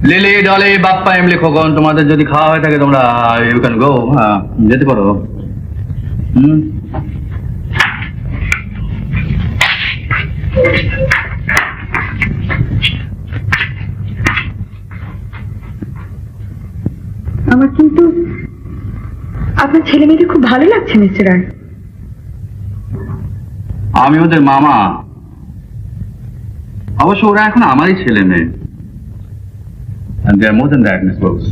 Lily Dolly Bappa এমলি খোকন, তোমাদের যদি খাওয়া হয়ে থাকে তোমরা ইউ ক্যান গো। হ্যাঁ, যেতে পারো। আমার কিন্তু আপনার ছেলে মেয়েকে খুব ভালো লাগছে মিস্টার রায়। আমি ওদের মামা। অবশ্য ওরা এখন আমারই ছেলে মেয়ে। And they are more than that, Miss Rose.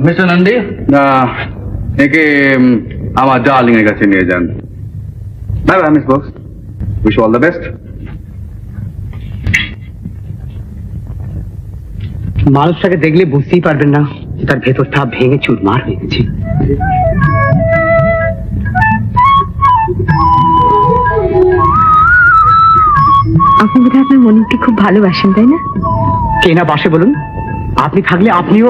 Mister Nandi, একে আমার ডার্লিং এর কাছে নিয়ে যান। Bye bye miss box, wish all the best. মানুষটাকে দেখলে বুঝতেই পারবেন না তার ভেতরটা ভেঙে চুরমার হয়ে গেছে। আপনি বোধহয় আপনার মনকে খুব ভালোবাসেন, তাই না? কে না বাসে বলুন? আপনি থাকলে আপনিও